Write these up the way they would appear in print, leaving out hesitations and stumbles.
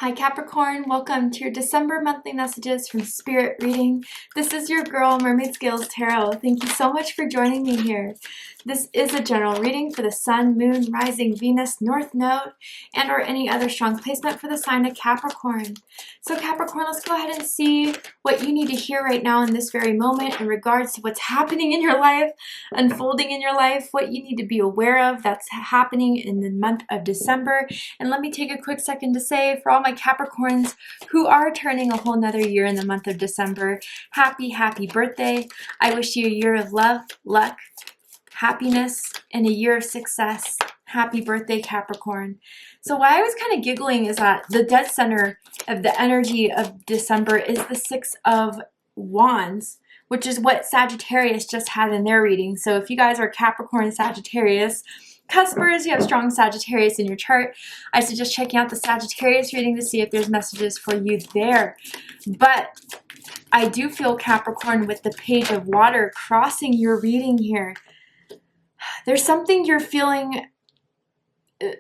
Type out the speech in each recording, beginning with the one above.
Hi Capricorn, welcome to your December monthly messages from Spirit Reading. This is your girl Mermaid Scales Tarot. Thank you so much for joining me here. This is a general reading for the Sun, Moon, Rising, Venus, North Node, and or any other strong placement for the sign of Capricorn. So Capricorn, let's go ahead and see what you need to hear right now in this very moment in regards to what's happening in your life, unfolding in your life, what you need to be aware of that's happening in the month of December. And let me take a quick second to say, for all my Capricorns who are turning a whole nother year in the month of December, happy birthday. I wish you a year of love, luck, happiness, and a year of success. Happy birthday, Capricorn. So why I was kind of giggling is that the dead center of the energy of December is the Six of Wands, which is what Sagittarius just had in their reading. So if you guys are Capricorn, Sagittarius, Cuspers, you have strong Sagittarius in your chart, I suggest checking out the Sagittarius reading to see if there's messages for you there. But I do feel Capricorn with the Page of Water crossing your reading here. There's something you're feeling.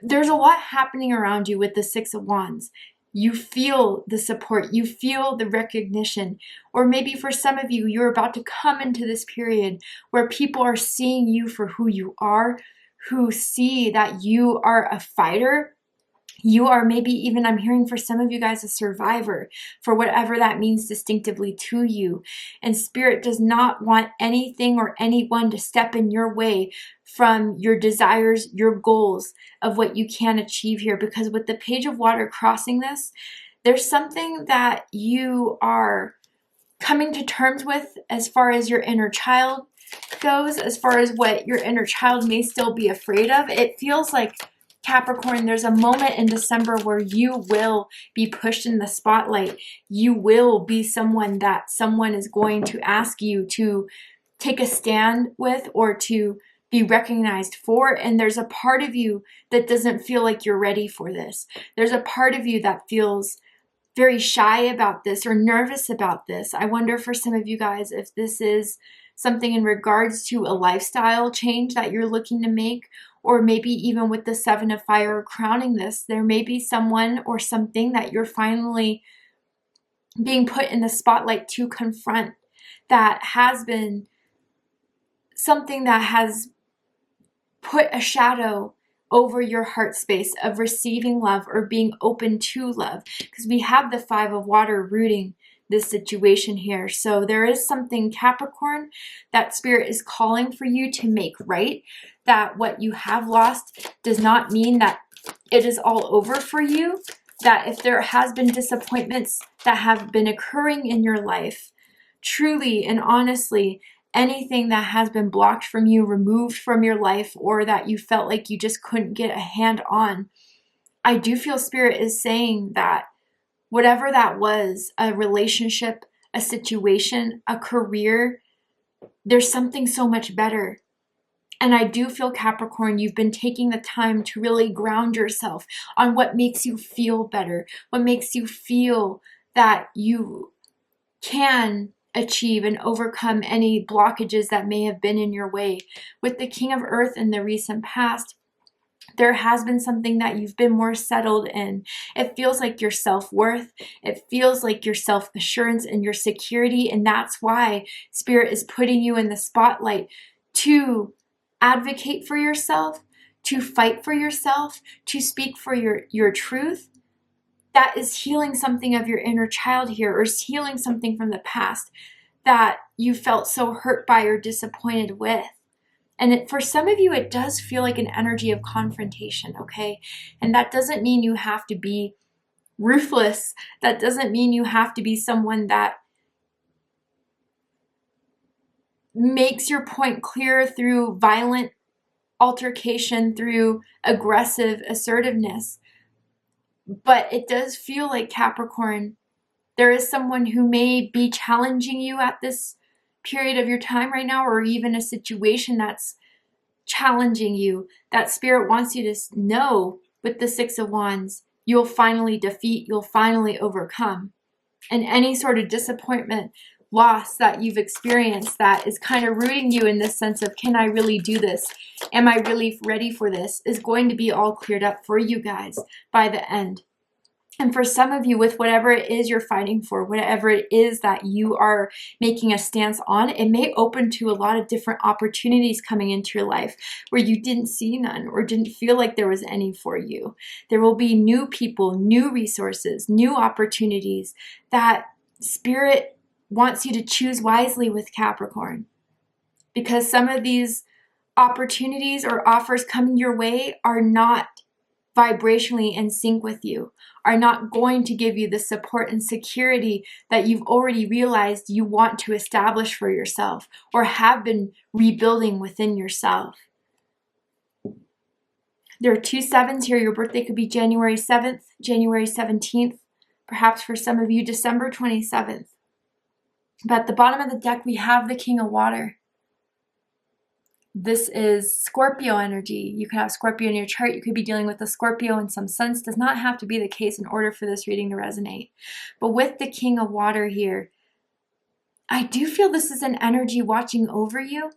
There's a lot happening around you with the Six of Wands. You feel the support, you feel the recognition, or maybe for some of you, you're about to come into this period where people are seeing you for who you are, who see that you are a fighter. You are maybe even, I'm hearing for some of you guys, a survivor for whatever that means distinctively to you. And Spirit does not want anything or anyone to step in your way from your desires, your goals of what you can achieve here. Because with the Page of Water crossing this, there's something that you are coming to terms with as far as your inner child goes, as far as what your inner child may still be afraid of. It feels like, Capricorn, there's a moment in December where you will be pushed in the spotlight. You will be someone that someone is going to ask you to take a stand with or to be recognized for. And there's a part of you that doesn't feel like you're ready for this. There's a part of you that feels very shy about this or nervous about this. I wonder for some of you guys if this is something in regards to a lifestyle change that you're looking to make, or maybe even with the Seven of Fire crowning this, there may be someone or something that you're finally being put in the spotlight to confront that has been something that has put a shadow over your heart space of receiving love or being open to love. Because we have the Five of Water rooting this situation here. So there is something, Capricorn, that Spirit is calling for you to make right. That what you have lost does not mean that it is all over for you. That if there has been disappointments that have been occurring in your life, truly and honestly, anything that has been blocked from you, removed from your life, or that you felt like you just couldn't get a hand on, I do feel Spirit is saying that whatever that was, a relationship, a situation, a career, there's something so much better. And I do feel, Capricorn, you've been taking the time to really ground yourself on what makes you feel better, what makes you feel that you can achieve and overcome any blockages that may have been in your way. With the King of Earth in the recent past, there has been something that you've been more settled in. It feels like your self-worth. It feels like your self-assurance and your security. And that's why Spirit is putting you in the spotlight to advocate for yourself, to fight for yourself, to speak for your truth. That is healing something of your inner child here, or is healing something from the past that you felt so hurt by or disappointed with. And for some of you, it does feel like an energy of confrontation, okay? And that doesn't mean you have to be ruthless. That doesn't mean you have to be someone that makes your point clear through violent altercation, through aggressive assertiveness. But it does feel like, Capricorn, there is someone who may be challenging you at this period of your time right now, or even a situation that's challenging you, that Spirit wants you to know with the Six of Wands, you'll finally defeat, you'll finally overcome. And any sort of disappointment, loss that you've experienced that is kind of rooting you in this sense of, can I really do this? Am I really ready for this? Is going to be all cleared up for you guys by the end And for some of you, with whatever it is you're fighting for, whatever it is that you are making a stance on, it may open to a lot of different opportunities coming into your life where you didn't see none or didn't feel like there was any for you. There will be new people, new resources, new opportunities that Spirit wants you to choose wisely with Capricorn. Because some of these opportunities or offers coming your way are not vibrationally in sync with you, are not going to give you the support and security that you've already realized you want to establish for yourself or have been rebuilding within yourself. There are 2 7s here. Your birthday could be January 7th, January 17th, perhaps for some of you, December 27th. But at the bottom of the deck, we have the King of Water. This is Scorpio energy. You could have Scorpio in your chart. You could be dealing with a Scorpio in some sense. Does not have to be the case in order for this reading to resonate. But with the King of Water here, I do feel this is an energy watching over you.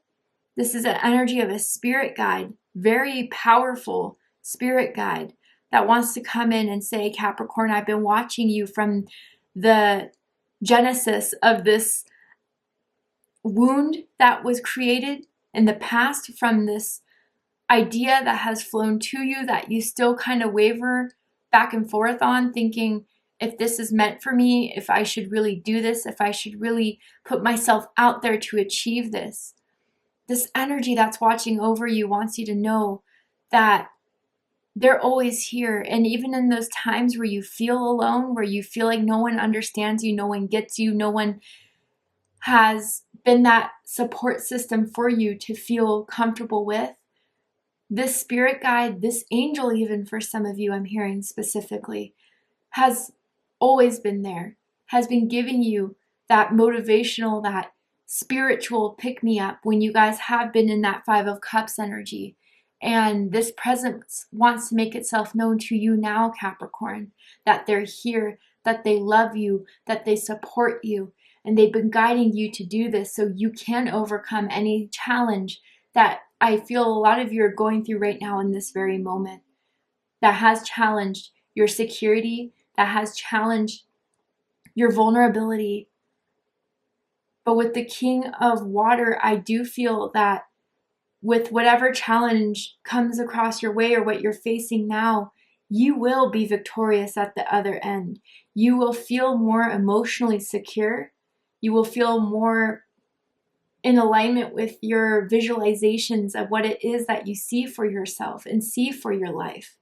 This is an energy of a spirit guide, very powerful spirit guide that wants to come in and say, Capricorn, I've been watching you from the genesis of this wound that was created in the past, from this idea that has flown to you that you still kind of waver back and forth on, thinking if this is meant for me, if I should really do this, if I should really put myself out there to achieve this. This energy that's watching over you wants you to know that they're always here. And even in those times where you feel alone, where you feel like no one understands you, no one gets you, no one has been that support system for you to feel comfortable with, this spirit guide, this angel, even for some of you, I'm hearing specifically, has always been there, has been giving you that motivational, that spiritual pick-me-up when you guys have been in that 5 of Cups energy. And this presence wants to make itself known to you now, Capricorn, that they're here, that they love you, that they support you. And they've been guiding you to do this so you can overcome any challenge that I feel a lot of you are going through right now in this very moment, that has challenged your security, that has challenged your vulnerability. But with the King of Water, I do feel that with whatever challenge comes across your way or what you're facing now, you will be victorious at the other end. You will feel more emotionally secure. You will feel more in alignment with your visualizations of what it is that you see for yourself and see for your life.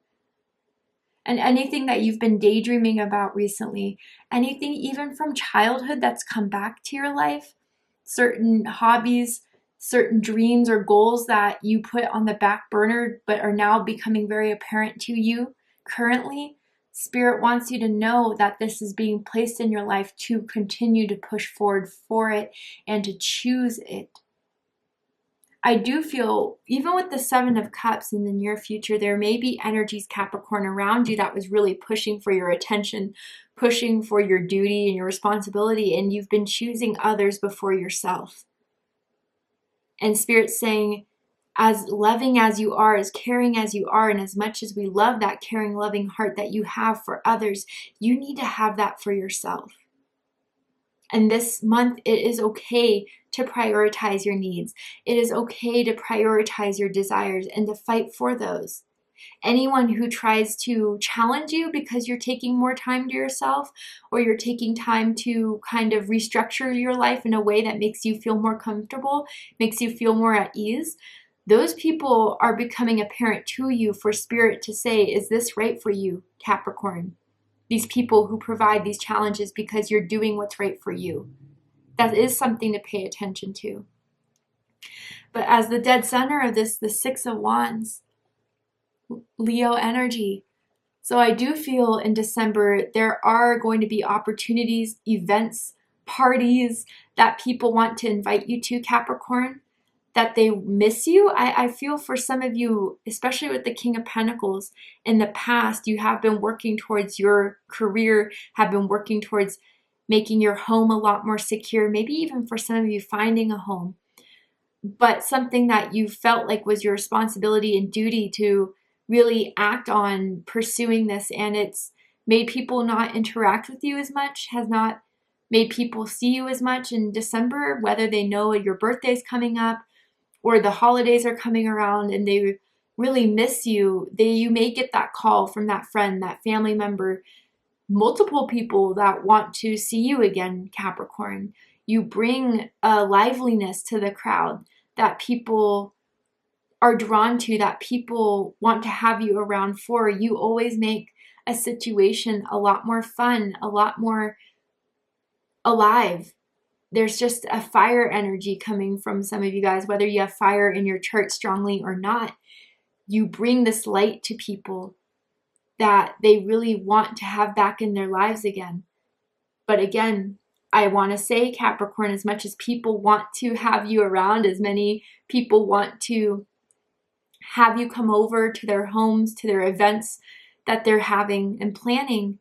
And anything that you've been daydreaming about recently, anything even from childhood that's come back to your life, certain hobbies, certain dreams or goals that you put on the back burner but are now becoming very apparent to you currently, Spirit wants you to know that this is being placed in your life to continue to push forward for it and to choose it. I do feel, even with the 7 of Cups in the near future, there may be energies, Capricorn, around you that was really pushing for your attention, pushing for your duty and your responsibility, and you've been choosing others before yourself. And Spirit's saying, as loving as you are, as caring as you are, and as much as we love that caring, loving heart that you have for others, you need to have that for yourself. And this month, it is okay to prioritize your needs. It is okay to prioritize your desires and to fight for those. Anyone who tries to challenge you because you're taking more time to yourself, or you're taking time to kind of restructure your life in a way that makes you feel more comfortable, makes you feel more at ease, those people are becoming apparent to you for Spirit to say, is this right for you, Capricorn? These people who provide these challenges because you're doing what's right for you. That is something to pay attention to. But as the dead center of this, the 6 of Wands, Leo energy. So I do feel in December, there are going to be opportunities, events, parties that people want to invite you to, Capricorn, that they miss you. I feel for some of you, especially with the King of Pentacles, in the past, you have been working towards your career, have been working towards making your home a lot more secure, maybe even for some of you finding a home, but something that you felt like was your responsibility and duty to really act on pursuing this, and it's made people not interact with you as much, has not made people see you as much in December, whether they know your birthday's coming up or the holidays are coming around and they really miss you. You may get that call from that friend, that family member, multiple people that want to see you again, Capricorn. You bring a liveliness to the crowd that people are drawn to, that people want to have you around for. You always make a situation a lot more fun, a lot more alive. There's just a fire energy coming from some of you guys, whether you have fire in your chart strongly or not. You bring this light to people that they really want to have back in their lives again. But again, I want to say, Capricorn, as much as people want to have you around, as many people want to have you come over to their homes, to their events that they're having and planning,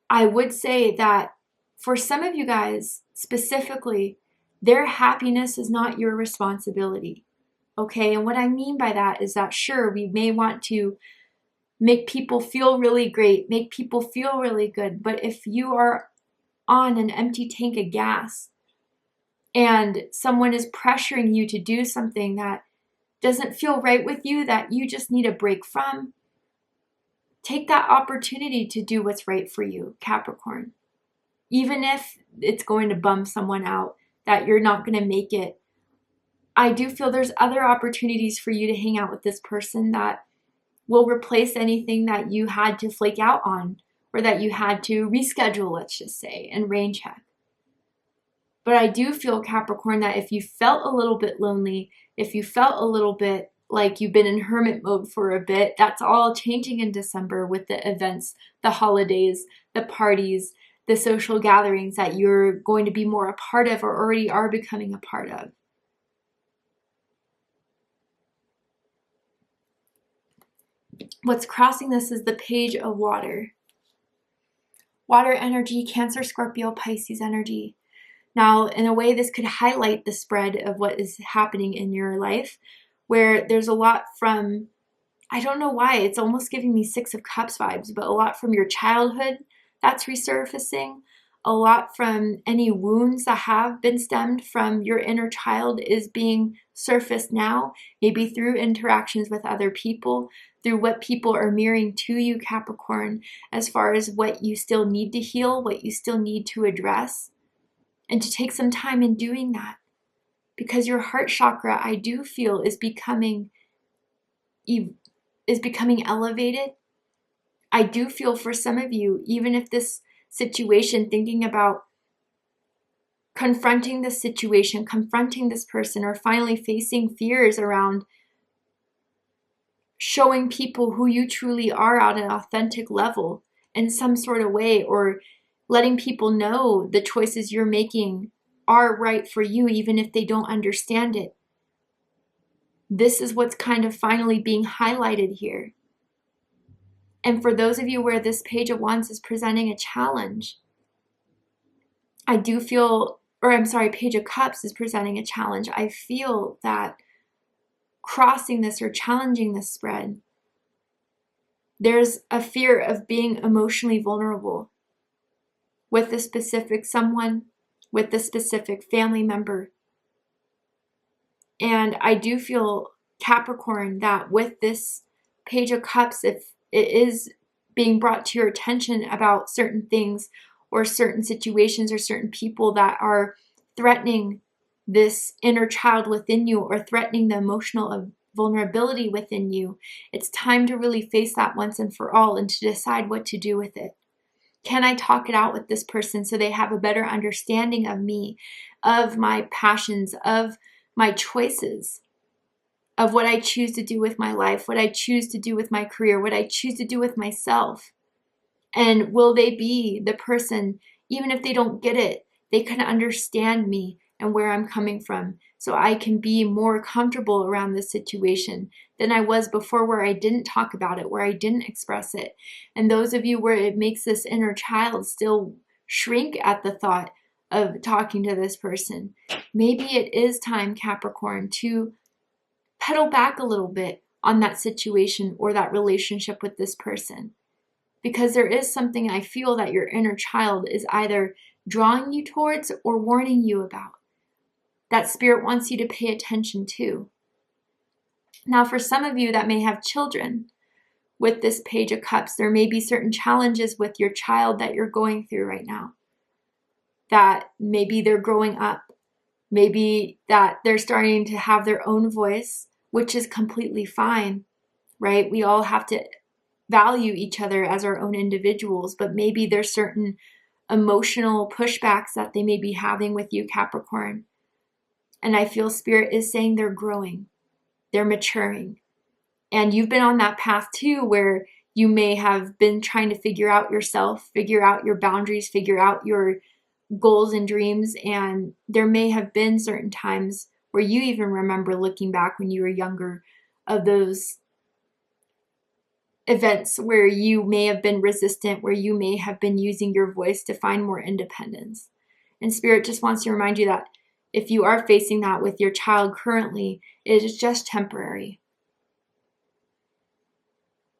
I would say that for some of you guys specifically, their happiness is not your responsibility. Okay, and what I mean by that is that sure, we may want to make people feel really great, make people feel really good, but if you are on an empty tank of gas and someone is pressuring you to do something that doesn't feel right with you, that you just need a break from, take that opportunity to do what's right for you, Capricorn. Even if it's going to bum someone out, that you're not going to make it, I do feel there's other opportunities for you to hang out with this person that will replace anything that you had to flake out on or that you had to reschedule, let's just say, and rain check. But I do feel, Capricorn, that if you felt a little bit lonely, if you felt a little bit like you've been in hermit mode for a bit, that's all changing in December with the events, the holidays, the parties, the social gatherings that you're going to be more a part of or already are becoming a part of. What's crossing this is the Page of Water. Water energy, Cancer, Scorpio, Pisces energy. Now, in a way, this could highlight the spread of what is happening in your life, where there's a lot from, I don't know why, it's almost giving me Six of Cups vibes, but a lot from your childhood that's resurfacing. A lot from any wounds that have been stemmed from your inner child is being surfaced now, maybe through interactions with other people, through what people are mirroring to you, Capricorn, as far as what you still need to heal, what you still need to address, and to take some time in doing that. Because your heart chakra, I do feel, is becoming elevated. I do feel for some of you, even if this situation, thinking about confronting this situation, confronting this person, or finally facing fears around showing people who you truly are at an authentic level in some sort of way, or letting people know the choices you're making are right for you, even if they don't understand it. This is what's kind of finally being highlighted here. And for those of you where this Page of Wands is presenting a challenge, I do feel, Page of Cups is presenting a challenge. I feel that crossing this or challenging this spread, there's a fear of being emotionally vulnerable with the specific someone, with the specific family member. And I do feel, Capricorn, that with this Page of Cups, if it is being brought to your attention about certain things or certain situations or certain people that are threatening this inner child within you or threatening the emotional vulnerability within you, it's time to really face that once and for all and to decide what to do with it. Can I talk it out with this person so they have a better understanding of me, of my passions, of my choices, of what I choose to do with my life, what I choose to do with my career, what I choose to do with myself? And will they be the person, even if they don't get it, they can understand me and where I'm coming from, so I can be more comfortable around this situation than I was before, where I didn't talk about it, where I didn't express it. And those of you where it makes this inner child still shrink at the thought of talking to this person, maybe it is time, Capricorn, to pedal back a little bit on that situation or that relationship with this person. because there is something I feel that your inner child is either drawing you towards or warning you about, that Spirit wants you to pay attention to. Now, for some of you that may have children, with this Page of Cups, there may be certain challenges with your child that you're going through right now. That maybe they're growing up, maybe that they're starting to have their own voice, which is completely fine, right? We all have to value each other as our own individuals, but maybe there's certain emotional pushbacks that they may be having with you, Capricorn. And I feel Spirit is saying they're growing, they're maturing. And you've been on that path too, where you may have been trying to figure out yourself, figure out your boundaries, figure out your goals and dreams. And there may have been certain times where you even remember looking back when you were younger of those events where you may have been resistant, where you may have been using your voice to find more independence. And Spirit just wants to remind you that if you are facing that with your child currently, it is just temporary.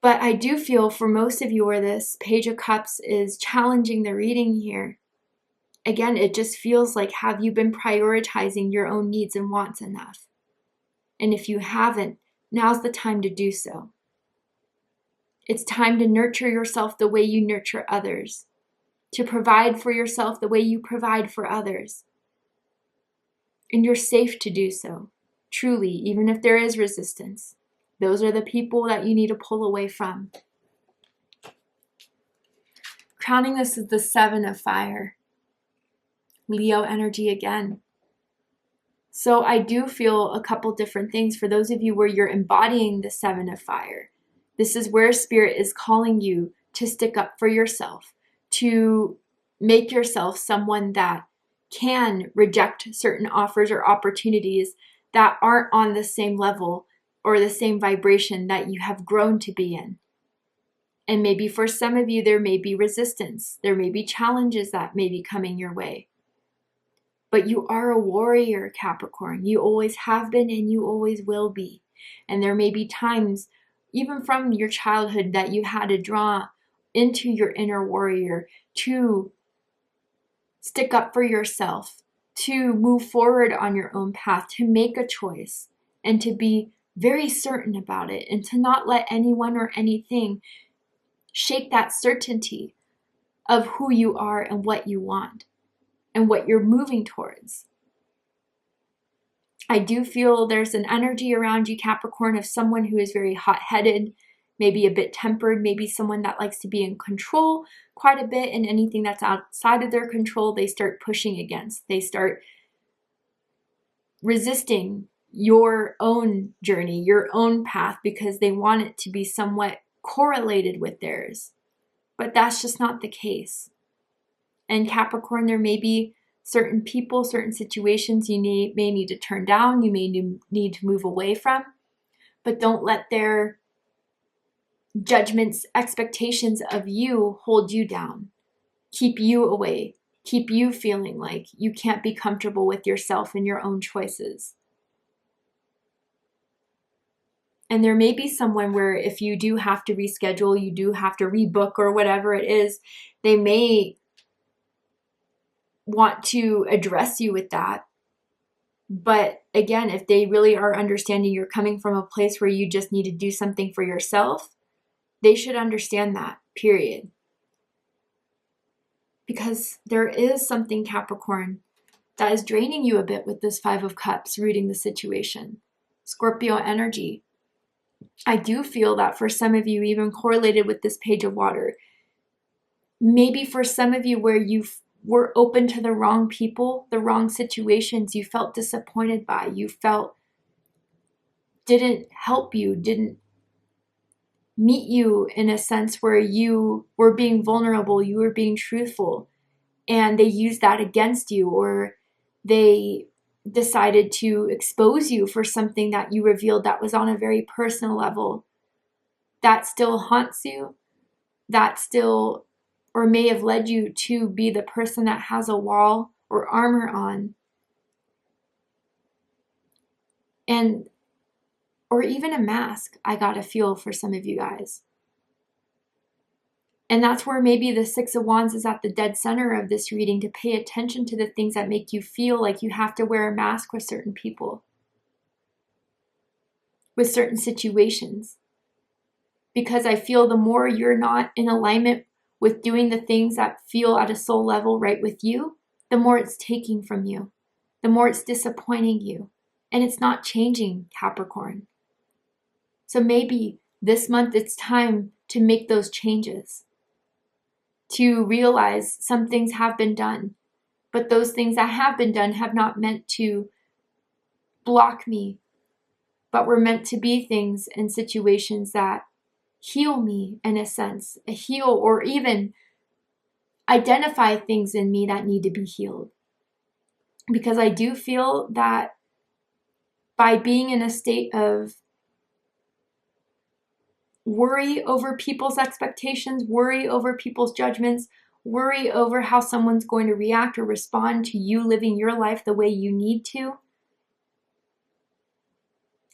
But I do feel for most of you where this Page of Cups is challenging the reading here, again, it just feels like, have you been prioritizing your own needs and wants enough? And if you haven't, now's the time to do so. It's time to nurture yourself the way you nurture others, to provide for yourself the way you provide for others. And you're safe to do so, truly, even if there is resistance. Those are the people that you need to pull away from. Crowning this is the Seven of Fire. Leo energy again. So I do feel a couple different things for those of you where you're embodying the Seven of Fire. This is where Spirit is calling you to stick up for yourself, to make yourself someone that can reject certain offers or opportunities that aren't on the same level or the same vibration that you have grown to be in. And maybe for some of you, there may be resistance. There may be challenges that may be coming your way. But you are a warrior, Capricorn. You always have been and you always will be. And there may be times, even from your childhood, that you had to draw into your inner warrior to stick up for yourself, to move forward on your own path, to make a choice, and to be very certain about it, and to not let anyone or anything shake that certainty of who you are and what you want and what you're moving towards. I do feel there's an energy around you, Capricorn, of someone who is very hot-headed, maybe a bit tempered, maybe someone that likes to be in control quite a bit, and anything that's outside of their control, they start pushing against. They start resisting your own journey, your own path, because they want it to be somewhat correlated with theirs. But that's just not the case. And Capricorn, there may be certain people, certain situations you may need to turn down, you may need to move away from, but don't let their judgments, expectations of you hold you down, keep you away, keep you feeling like you can't be comfortable with yourself and your own choices. And there may be someone where if you do have to reschedule, you do have to rebook or whatever it is, they may want to address you with that. But again, if they really are understanding you're coming from a place where you just need to do something for yourself, they should understand that, period. Because there is something, Capricorn, that is draining you a bit with this Five of Cups, reading the situation. Scorpio energy. I do feel that for some of you, even correlated with this Page of Water, maybe for some of you where you were open to the wrong people, the wrong situations you felt disappointed by, you felt didn't help you, didn't meet you in a sense where you were being vulnerable, you were being truthful, and they used that against you, or they decided to expose you for something that you revealed that was on a very personal level. That still haunts you, that still, or may have led you to be the person that has a wall or armor on, and or even a mask, I gotta feel for some of you guys. And that's where maybe the Six of Wands is at the dead center of this reading, to pay attention to the things that make you feel like you have to wear a mask with certain people, with certain situations. Because I feel the more you're not in alignment with doing the things that feel at a soul level right with you, the more it's taking from you, the more it's disappointing you. And it's not changing, Capricorn. So maybe this month it's time to make those changes, to realize some things have been done, but those things that have been done have not meant to block me, but were meant to be things and situations that heal me in a sense, heal or even identify things in me that need to be healed. Because I do feel that by being in a state of worry over people's expectations, worry over people's judgments, worry over how someone's going to react or respond to you living your life the way you need to,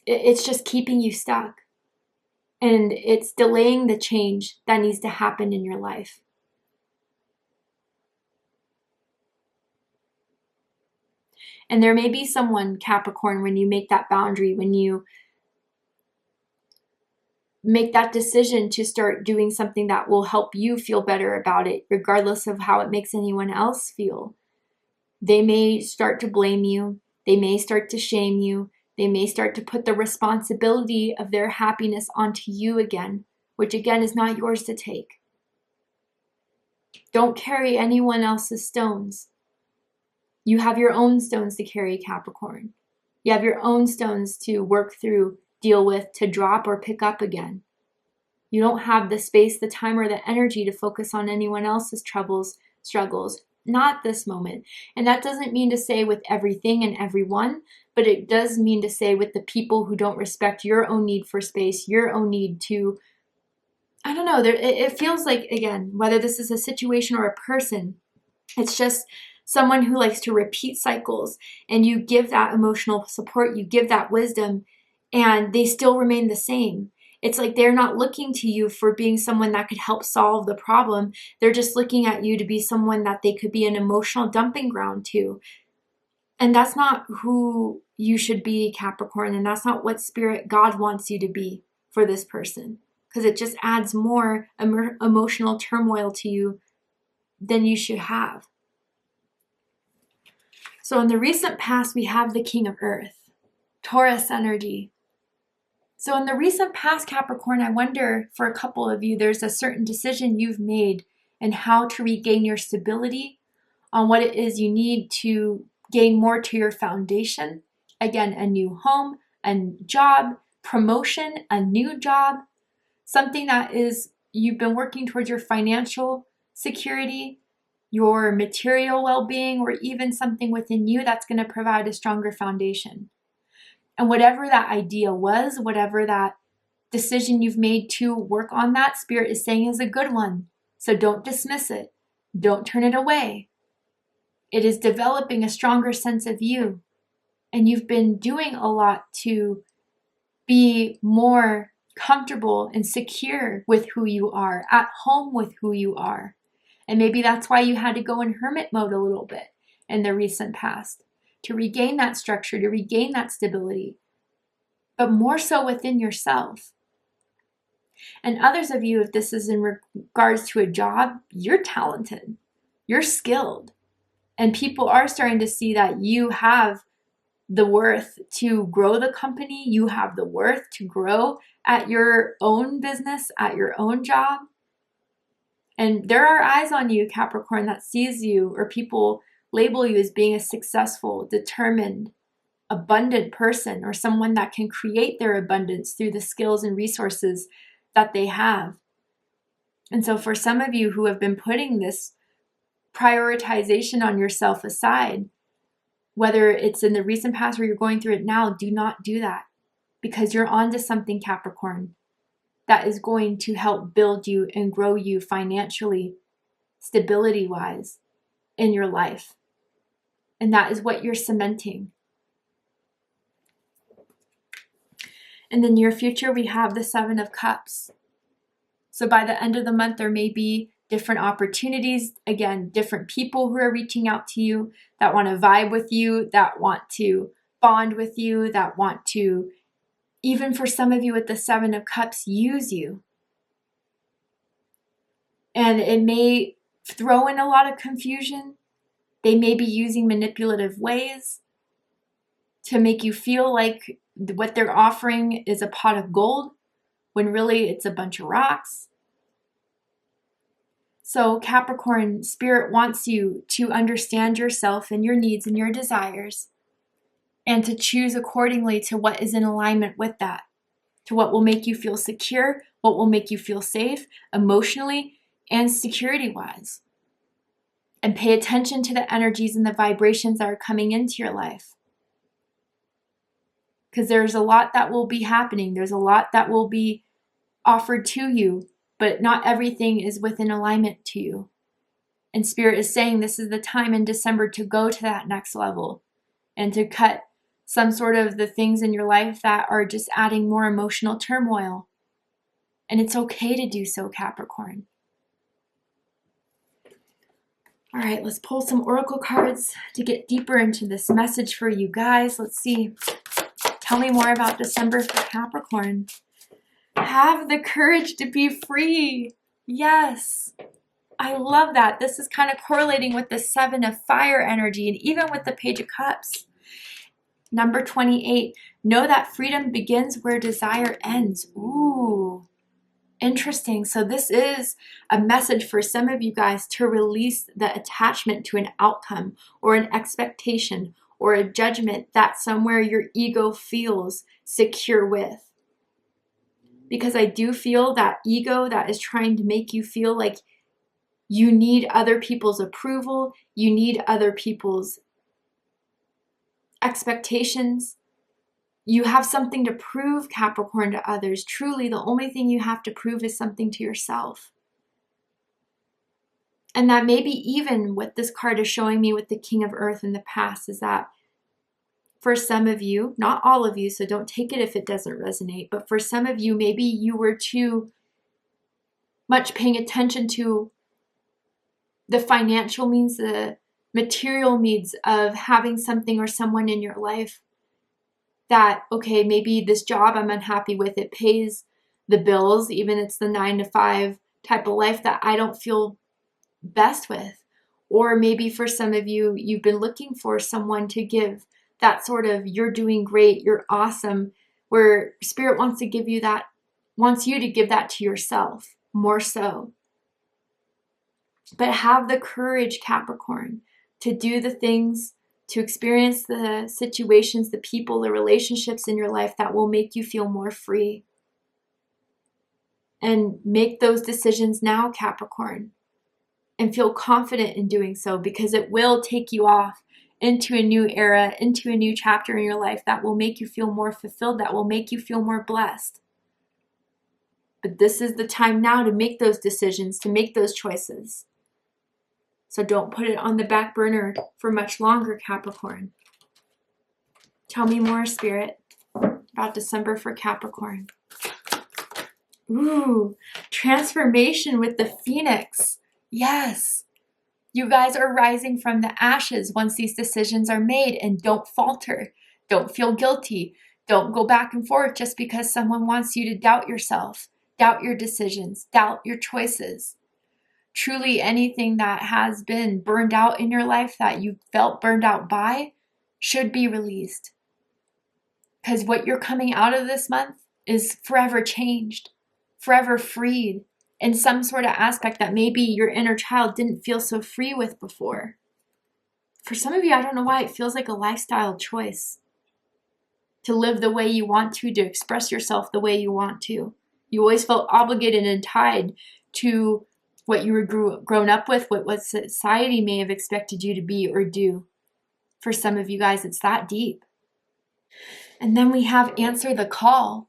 it's just keeping you stuck. And it's delaying the change that needs to happen in your life. And there may be someone, Capricorn, when you make that boundary, when you make that decision to start doing something that will help you feel better about it, regardless of how it makes anyone else feel. They may start to blame you. They may start to shame you. They may start to put the responsibility of their happiness onto you again, which again is not yours to take. Don't carry anyone else's stones. You have your own stones to carry, Capricorn. You have your own stones to work through, deal with, to drop or pick up again. You don't have the space, the time, or the energy to focus on anyone else's troubles, struggles. Not this moment. And that doesn't mean to say with everything and everyone, but it does mean to say with the people who don't respect your own need for space, your own need to, I don't know, it feels like, again, whether this is a situation or a person, it's just someone who likes to repeat cycles, and you give that emotional support, you give that wisdom, and they still remain the same. It's like they're not looking to you for being someone that could help solve the problem. They're just looking at you to be someone that they could be an emotional dumping ground to. And that's not who you should be, Capricorn, and that's not what Spirit God wants you to be for this person, because it just adds more emotional turmoil to you than you should have. So in the recent past, we have the King of Earth, Taurus energy. So in the recent past, Capricorn, I wonder for a couple of you, there's a certain decision you've made and how to regain your stability, on what it is you need to gain more to your foundation. Again, a new home, a job, promotion, a new job, something that is you've been working towards your financial security, your material well-being, or even something within you that's going to provide a stronger foundation. And whatever that idea was, whatever that decision you've made to work on that, Spirit is saying is a good one. So don't dismiss it. Don't turn it away. It is developing a stronger sense of you. And you've been doing a lot to be more comfortable and secure with who you are, at home with who you are. And maybe that's why you had to go in hermit mode a little bit in the recent past, to regain that structure, to regain that stability, but more so within yourself. And others of you, if this is in regards to a job, you're talented, you're skilled, and people are starting to see that you have the worth to grow the company, you have the worth to grow at your own business, at your own job. And there are eyes on you, Capricorn, that sees you, or people label you as being a successful, determined, abundant person, or someone that can create their abundance through the skills and resources that they have. And so for some of you who have been putting this prioritization on yourself aside, whether it's in the recent past or you're going through it now, do not do that, because you're onto something, Capricorn, that is going to help build you and grow you financially, stability-wise in your life. And that is what you're cementing. In the near future, we have the Seven of Cups. So by the end of the month, there may be different opportunities, again, different people who are reaching out to you that want to vibe with you, that want to bond with you, that want to, even for some of you with the Seven of Cups, use you. And it may throw in a lot of confusion. They may be using manipulative ways to make you feel like what they're offering is a pot of gold, when really it's a bunch of rocks. So Capricorn, Spirit wants you to understand yourself and your needs and your desires, and to choose accordingly to what is in alignment with that, to what will make you feel secure, what will make you feel safe emotionally and security-wise. And pay attention to the energies and the vibrations that are coming into your life. Because there's a lot that will be happening. There's a lot that will be offered to you, but not everything is within alignment to you. And Spirit is saying this is the time in December to go to that next level and to cut some sort of the things in your life that are just adding more emotional turmoil. And it's okay to do so, Capricorn. All right, let's pull some oracle cards to get deeper into this message for you guys. Let's see. Tell me more about December for Capricorn. Have the courage to be free. Yes. I love that. This is kind of correlating with the Seven of Fire energy and even with the Page of Cups. Number 28. Know that freedom begins where desire ends. Ooh. Interesting. So this is a message for some of you guys to release the attachment to an outcome or an expectation or a judgment that somewhere your ego feels secure with. Because I do feel that ego that is trying to make you feel like you need other people's approval, you need other people's expectations. You have something to prove, Capricorn, to others. Truly, the only thing you have to prove is something to yourself. And that maybe even what this card is showing me with the King of Earth in the past is that for some of you, not all of you, so don't take it if it doesn't resonate, but for some of you, maybe you were too much paying attention to the financial means, the material needs of having something or someone in your life. That, okay, maybe this job I'm unhappy with, it pays the bills, even it's the 9 to 5 type of life that I don't feel best with. Or maybe for some of you, you've been looking for someone to give that sort of, you're doing great, you're awesome, where Spirit wants to give you that, wants you to give that to yourself more so. But have the courage, Capricorn, to do the things, to experience the situations, the people, the relationships in your life that will make you feel more free. And make those decisions now, Capricorn. And feel confident in doing so, because it will take you off into a new era, into a new chapter in your life that will make you feel more fulfilled, that will make you feel more blessed. But this is the time now to make those decisions, to make those choices. So don't put it on the back burner for much longer, Capricorn. Tell me more, Spirit, about December for Capricorn. Ooh, transformation with the Phoenix. Yes. You guys are rising from the ashes once these decisions are made, and don't falter. Don't feel guilty. Don't go back and forth just because someone wants you to doubt yourself, doubt your decisions, doubt your choices. Truly, anything that has been burned out in your life that you felt burned out by should be released. Because what you're coming out of this month is forever changed, forever freed in some sort of aspect that maybe your inner child didn't feel so free with before. For some of you, I don't know why, it feels like a lifestyle choice to live the way you want to express yourself the way you want to. You always felt obligated and tied to what you were grown up with, what society may have expected you to be or do. For some of you guys, it's that deep. And then we have answer the call.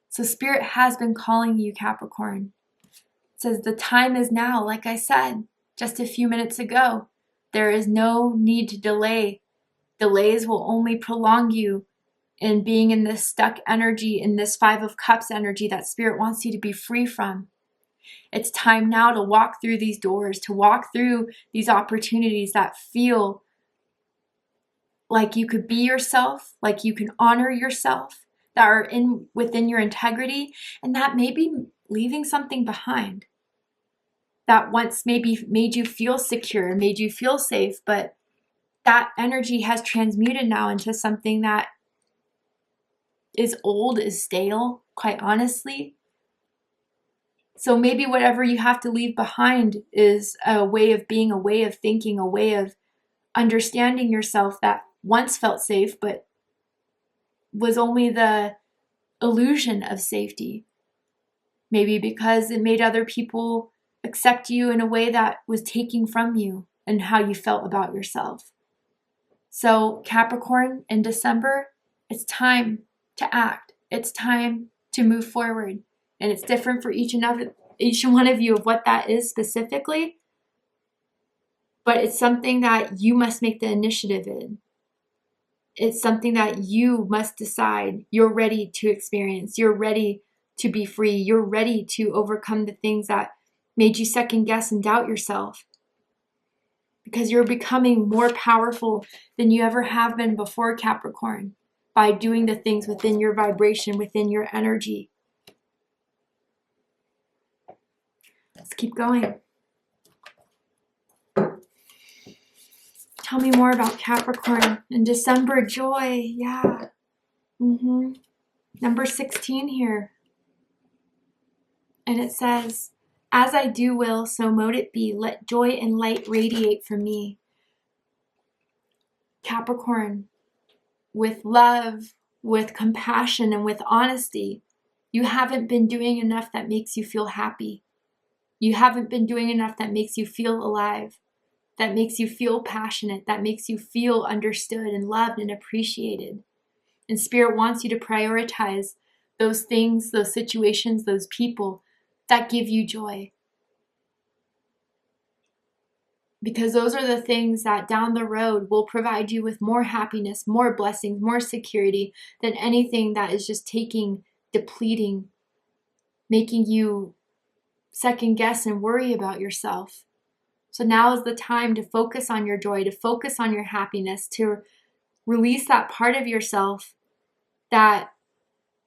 So Spirit has been calling you, Capricorn. It says the time is now, like I said just a few minutes ago. There is no need to delay. Delays will only prolong you and being in this stuck energy, in this Five of Cups energy that Spirit wants you to be free from. It's time now to walk through these doors, to walk through these opportunities that feel like you could be yourself, like you can honor yourself, that are within your integrity, and that may be leaving something behind that once maybe made you feel secure, made you feel safe, but that energy has transmuted now into something that is old, is stale, quite honestly. So maybe whatever you have to leave behind is a way of being, a way of thinking, a way of understanding yourself that once felt safe, but was only the illusion of safety. Maybe because it made other people accept you in a way that was taking from you and how you felt about yourself. So Capricorn, in December, it's time to act. It's time to move forward. And it's different for each one of you of what that is specifically. But it's something that you must make the initiative in. It's something that you must decide you're ready to experience. You're ready to be free. You're ready to overcome the things that made you second guess and doubt yourself. Because you're becoming more powerful than you ever have been before, Capricorn, by doing the things within your vibration, within your energy. Let's keep going. Tell me more about Capricorn. In December, joy. Yeah. Number 16 here. And it says, as I do will, so mote it be. Let joy and light radiate from me. Capricorn, with love, with compassion, and with honesty, you haven't been doing enough that makes you feel happy. You haven't been doing enough that makes you feel alive, that makes you feel passionate, that makes you feel understood and loved and appreciated. And Spirit wants you to prioritize those things, those situations, those people that give you joy. Because those are the things that down the road will provide you with more happiness, more blessings, more security than anything that is just depleting, making you second guess and worry about yourself. So now is the time to focus on your joy, to focus on your happiness, to release that part of yourself that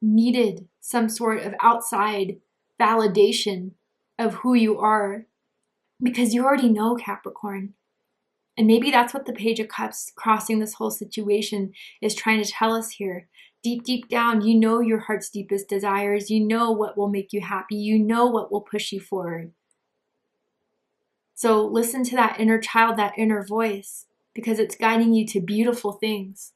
needed some sort of outside validation of who you are. Because you already know, Capricorn. And maybe that's what the Page of Cups crossing this whole situation is trying to tell us here. Deep, deep down, you know your heart's deepest desires. You know what will make you happy. You know what will push you forward. So listen to that inner child, that inner voice, because it's guiding you to beautiful things.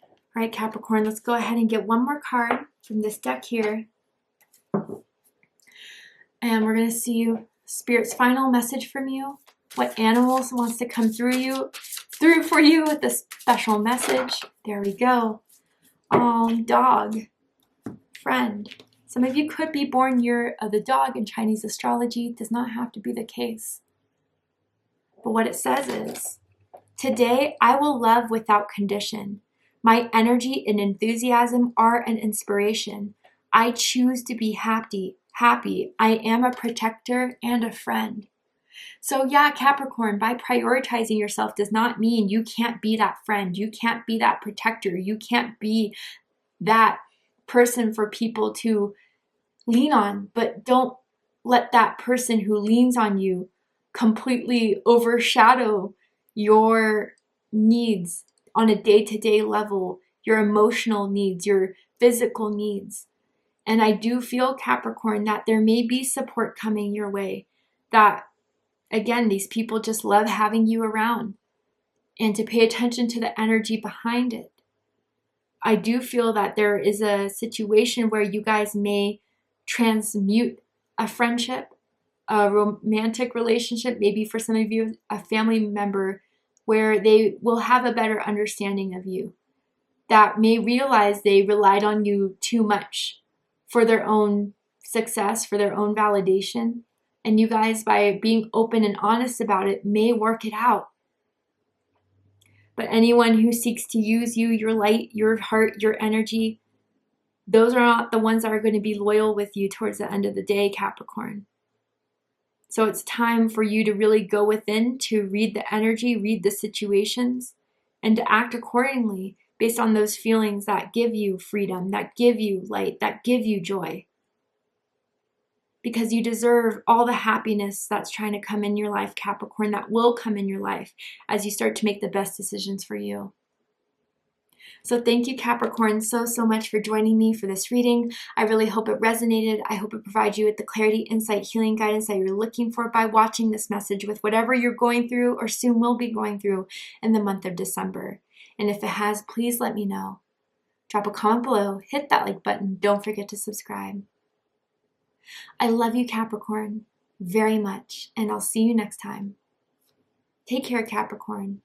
All right, Capricorn, let's go ahead and get one more card from this deck here. And we're going to see Spirit's final message from you. What animals wants to come through for you with this special message. There we go. Dog. Friend. Some of you could be born year of the dog in Chinese astrology. It does not have to be the case. But what it says is, today I will love without condition. My energy and enthusiasm are an inspiration. I choose to be happy. I am a protector and a friend. So yeah, Capricorn, by prioritizing yourself does not mean you can't be that friend. You can't be that protector. You can't be that person for people to lean on. But don't let that person who leans on you completely overshadow your needs on a day-to-day level, your emotional needs, your physical needs. And I do feel, Capricorn, that there may be support coming your way. That, again, these people just love having you around. And to pay attention to the energy behind it. I do feel that there is a situation where you guys may transmute a friendship, a romantic relationship, maybe for some of you, a family member, where they will have a better understanding of you. That may realize they relied on you too much for their own success, for their own validation. And you guys, by being open and honest about it, may work it out. But anyone who seeks to use you, your light, your heart, your energy, those are not the ones that are going to be loyal with you towards the end of the day, Capricorn. So it's time for you to really go within, to read the energy, read the situations, and to act accordingly based on those feelings that give you freedom, that give you light, that give you joy. Because you deserve all the happiness that's trying to come in your life, Capricorn, that will come in your life as you start to make the best decisions for you. So thank you, Capricorn, so much for joining me for this reading. I really hope it resonated. I hope it provides you with the clarity, insight, healing guidance that you're looking for by watching this message with whatever you're going through or soon will be going through in the month of December. And if it has, please let me know. Drop a comment below, hit that like button, don't forget to subscribe. I love you, Capricorn, very much, and I'll see you next time. Take care, Capricorn.